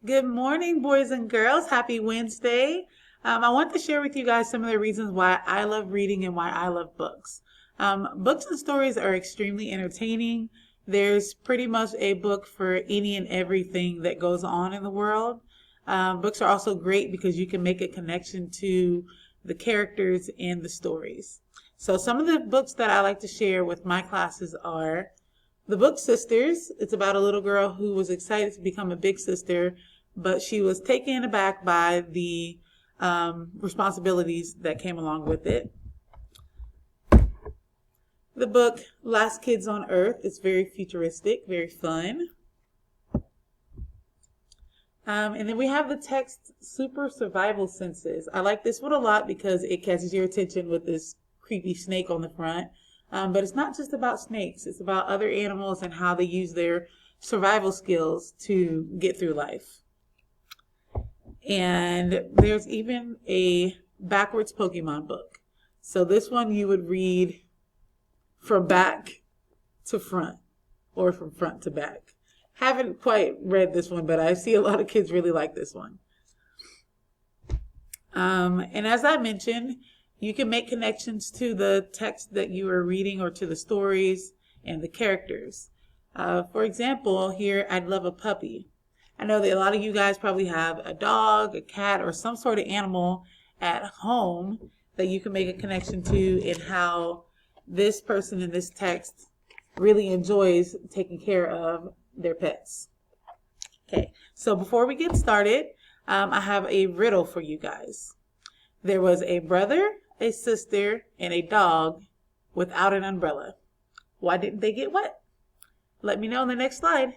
Good morning, boys and girls. Happy Wednesday. I want to share with you guys some of the reasons why I love reading and why I love books. Books and stories are extremely entertaining. There's pretty much a book for any and everything that goes on in the world. Books are also great because you can make a connection to the characters and the stories. So some of the books that I like to share with my classes are the book Sisters. It's about a little girl who was excited to become a big sister, but she was taken aback by the responsibilities that came along with it. The book Last Kids on Earth is very futuristic, very fun. And then we have the text Super Survival Senses. I like this one a lot because it catches your attention with this creepy snake on the front. But it's not just about snakes. It's about other animals and how they use their survival skills to get through life. And there's even a backwards Pokemon book. So this one you would read from back to front or from front to back. Haven't quite read this one, but I see a lot of kids really like this one. And as I mentioned, you can make connections to the text that you are reading or to the stories and the characters. For example, here, I'd love a puppy. I know that a lot of you guys probably have a dog, a cat, or some sort of animal at home that you can make a connection to in how this person in this text really enjoys taking care of their pets. Okay, so before we get started, I have a riddle for you guys. There was a brother, a sister, and a dog without an umbrella. Why didn't they get wet? Let me know in the next slide.